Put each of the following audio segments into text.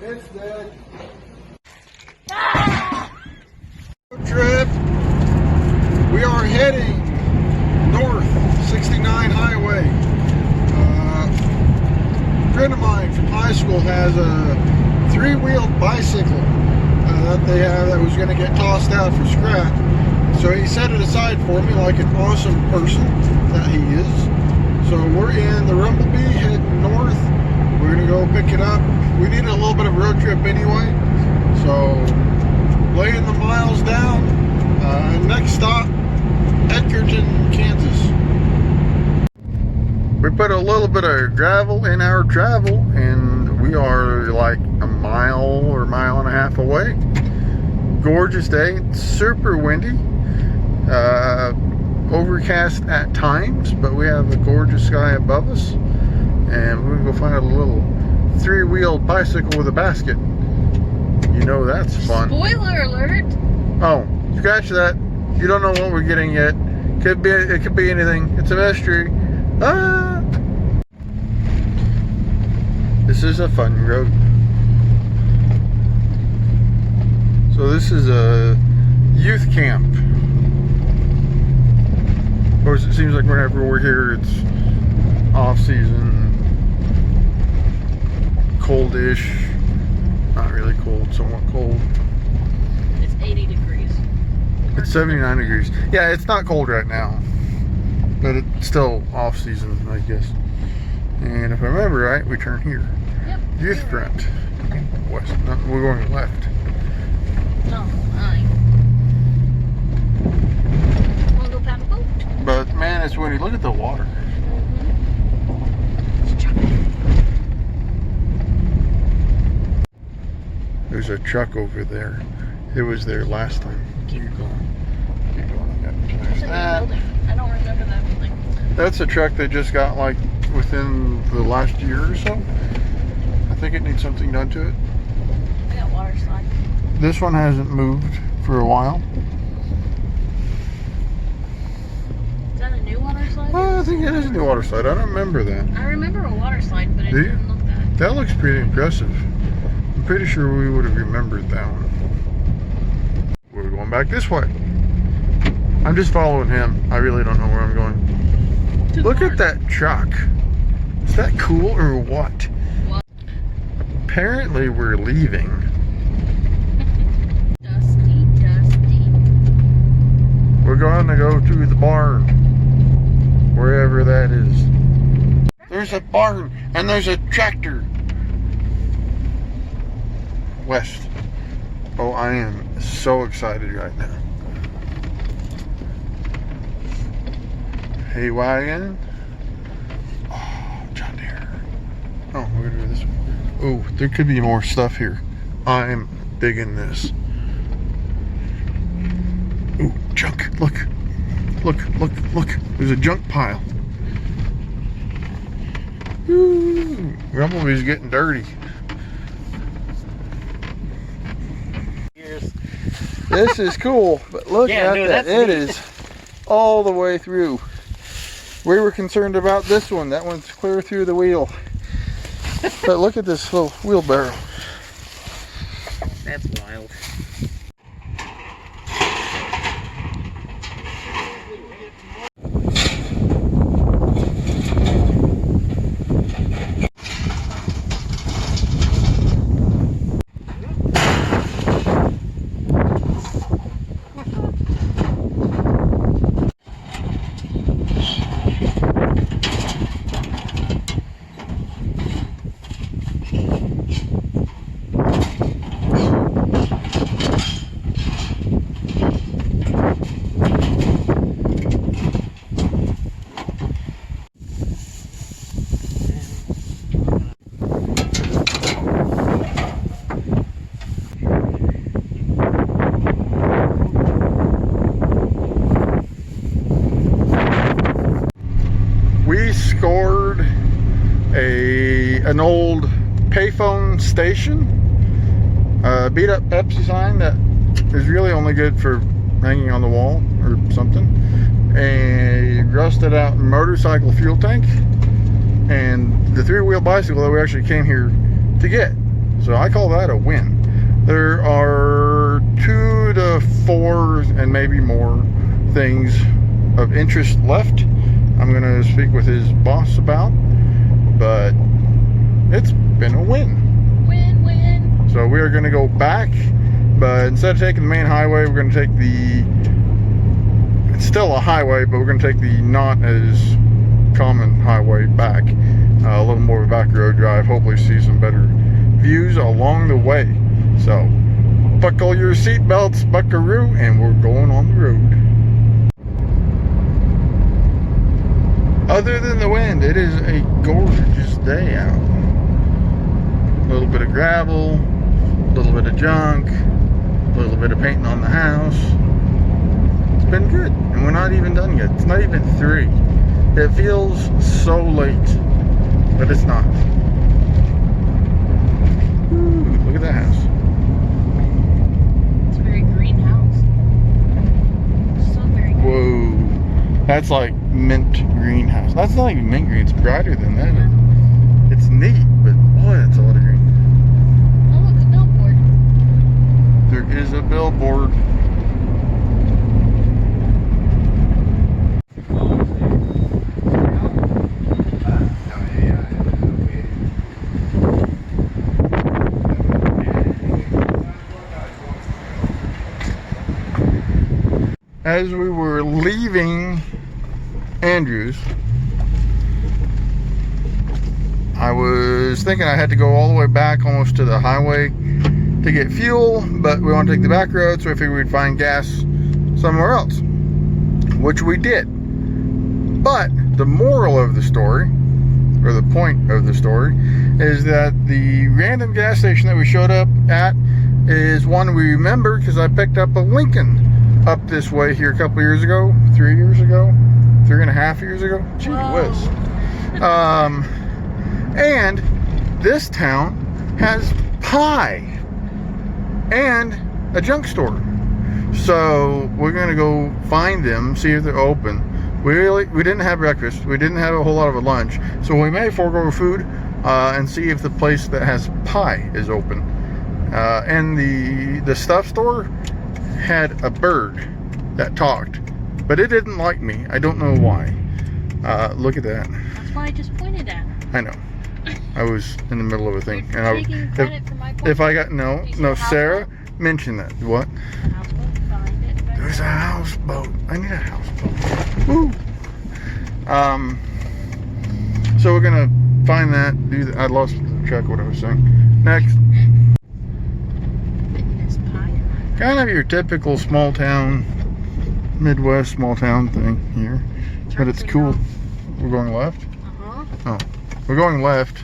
It's dead. Trip. We are heading north, 69 highway. A friend of mine from high school has a three-wheeled bicycle that they have that was going to get tossed out for scrap. So he set it aside for me like an awesome person that he is. So we're in the Rumblebee heading north. We're going to go pick it up. We needed a little bit of road trip anyway. So laying the miles down. Next stop, Edgerton, Kansas. We put a little bit of gravel in our travel and we are like a mile or mile and a half away. Gorgeous day, super windy, overcast at times, but we have a gorgeous sky above us, and we're gonna go find a little three-wheeled bicycle with a basket. You know that's fun. Spoiler alert! Oh, scratch that. You don't know what we're getting yet. It could be anything. It's a mystery. Ah! This is a fun road. So this is a youth camp. Of course, it seems like whenever we're here, it's off season, coldish. Not really cold, somewhat cold. It's 80 degrees. It's 79 degrees. Yeah, it's not cold right now, but it's still off season, I guess. And if I remember right, we turn here. Yep. Youth front. West. No, we're going left. No, wanna go paddle boat? But man, it's windy. Look at the water. There's a truck over there. It was there last time. Keep going. Keep going. There's that. I don't remember that building. That's a truck that just got like within the last year or so. I think it needs something done to it. I got water slide. This one hasn't moved for a while. Is that a new water slide? I think it is a new water slide. I don't remember that. I remember a water slide, but it didn't look that. That looks pretty impressive. I'm pretty sure we would have remembered that one. We're going back this way. I'm just following him. I really don't know where I'm going. Look at that truck. Is that cool or what? What? Apparently we're leaving. Dusty, dusty. We're going to go to the barn. Wherever that is. There's a barn and there's a tractor. West. Oh, I am so excited right now. Hay wagon. Oh, John Deere. Oh, we're gonna do this one. Oh, there could be more stuff here. I'm digging this. Oh, junk. Look. Look, look, look. There's a junk pile. Ooh, Rumblebee's getting dirty. This is cool, but look at that. It is all the way through. We were concerned about this one. That one's clear through the wheel. But look at this little wheelbarrow. That's wild. an old payphone station, beat up Pepsi sign that is really only good for hanging on the wall or something, a rusted out motorcycle fuel tank, and the three-wheel bicycle that we actually came here to get. So I call that a win. There are 2 to 4 and maybe more things of interest left I'm going to speak with his boss about, but it's been a win. Win. So we are going to go back, but instead of taking the main highway, we're going to take it's still a highway, but we're going to take the not as common highway back. A little more of a back road drive, hopefully see some better views along the way. So buckle your seatbelts, buckaroo, and we're going on the road. Other than the wind, it is a gorgeous day out. A little bit of gravel, a little bit of junk, a little bit of painting on the house. It's been good, and we're not even done yet. It's not even 3. It feels so late, but it's not. Ooh, look at that house. It's a very green house. So very green. Whoa, that's like mint greenhouse. That's not even mint green, it's brighter than that. It's neat, but boy, that's a lot of green. Oh, look, a billboard. There is a billboard. As we were leaving Andrews, I was thinking I had to go all the way back almost to the highway to get fuel, but we want to take the back road, so I figured we'd find gas somewhere else, which we did. But the moral of the story, or the point of the story, is that the random gas station that we showed up at is one we remember because I picked up a Lincoln up this way here a couple years ago, 3 years ago, 3.5 years ago. Gee whiz. And this town has pie and a junk store. So we're gonna go find them, see if they're open. We didn't have breakfast. We didn't have a whole lot of a lunch. So we may forego food and see if the place that has pie is open. And the stuff store had a bird that talked, but it didn't like me. I don't know why. Look at that. That's why I just pointed at. I know. I was in the middle of a thing, You're taking credit for my point. if I got no, Do you see no, a Sarah houseboat? mentioned that. What? A houseboat behind it. Back There's a there. houseboat. I need a houseboat. Woo. So we're gonna find that. Do that. I lost track of what I was saying. Next. Fitness pie. Kind of your typical small town, Midwest small town thing here, but it's cool. We're going left. Uh-huh. Oh, we're going left.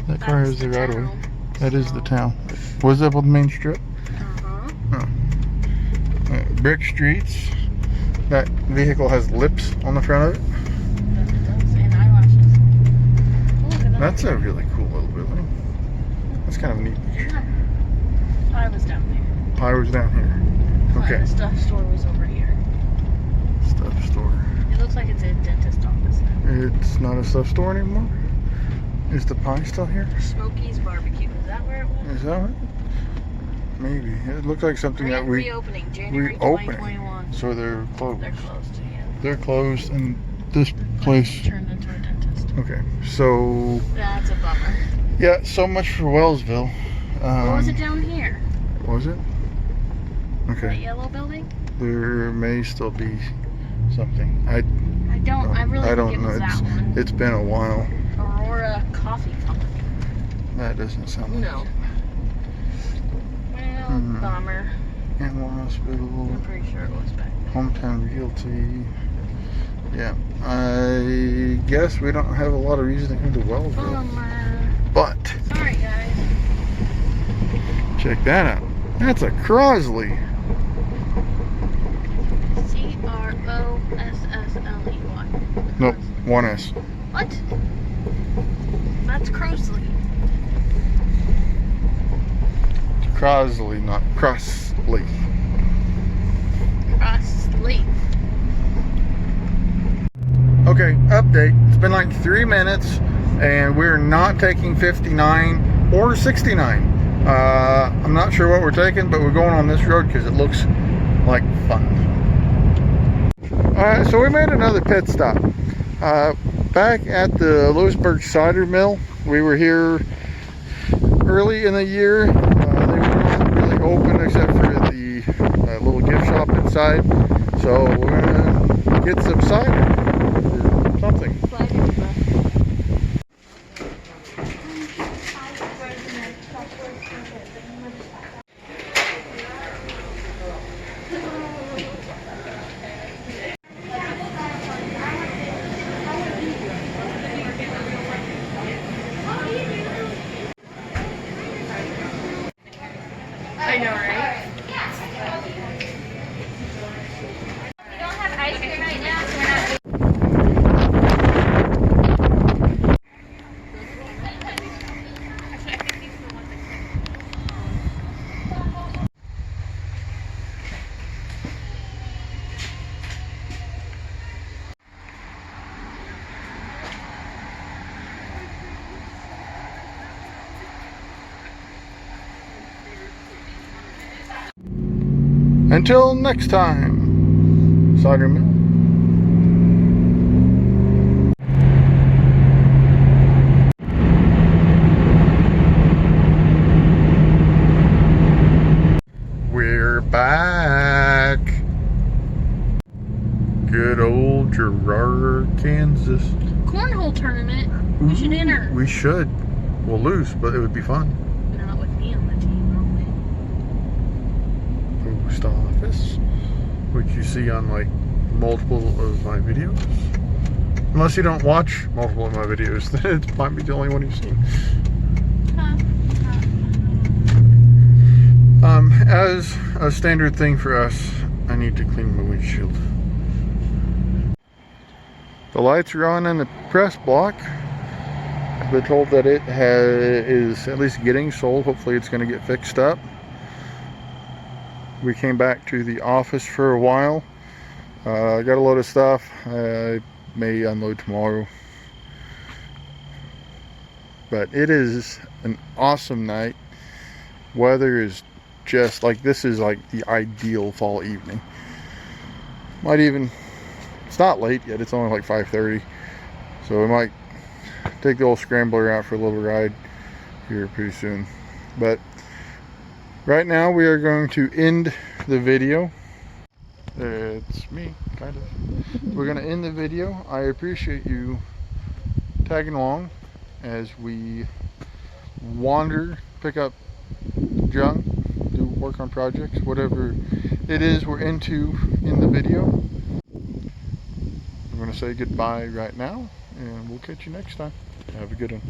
That car That's has the right of way. town, That is the so- town. Was that on the main strip? Uh-huh. Brick streets. That vehicle has lips on the front of it. That does, and eyelashes. Oh, look at that. That's a really cool little building. That's kind of a neat picture. Pie was down there. I was down here. Okay. The stuff store was over here. Stuff store. It looks like it's a dentist office now. It's not a stuff store anymore. Is the pie still here? Smokey's Barbecue. Is that where it was? Is that right? Maybe. It looked like something that Grand we. reopening, January reopening. 2021. So they're closed. They're closed, yeah. They're closed, and this place. Turned into a dentist. Okay, so That's a bummer. yeah, so much for Wellsville. What was it down here? Was it? That Okay, yellow building? there may still be something. I I don't think it know. was that one. It's been a while. Aurora Coffee Company. That doesn't sound like No. it. Well, Hmm. bummer. Animal Hospital, I'm pretty sure it was back there. Hometown Realty. Yeah, I guess we don't have a lot of reason to come to Wellsville. Bummer. But Sorry, guys. check that out. That's a Crosley. Crosssley. Nope, 1S. What? That's Crosley. Crosley, not Crossley. Crosley. Okay, update. It's been like 3 minutes and we're not taking 59 or 69. I'm not sure what we're taking, but we're going on this road because it looks like fun. Alright, so we made another pit stop. Back at the Lewisburg Cider Mill. We were here early in the year. They weren't really open except for the little gift shop inside. So we're gonna get some cider or something. I know, right? We don't have ice cream right now, so we're not. Until next time, Cider Mill. We're back. Good old Gerard, Kansas. Cornhole tournament. We should enter. We should. We'll lose, but it would be fun. Not with me on the team, Post office, which you see on like multiple of my videos. Unless you don't watch multiple of my videos, then it might be the only one you've seen. As a standard thing for us, I need to clean my windshield. The lights are on in the press block. I've been told that it is at least getting sold. Hopefully it's going to get fixed up. We came back to the office for a while. I got a load of stuff. I may unload tomorrow. But it is an awesome night. Weather is just like, this is like the ideal fall evening. Might even, it's not late yet, it's only like 5:30. So we might take the old scrambler out for a little ride here pretty soon. But right now we are going to end the video. It's me, kind of. We're going to end the video. I appreciate you tagging along as we wander, pick up junk, do work on projects, whatever it is we're into in the video. I'm going to say goodbye right now, and we'll catch you next time. Have a good one.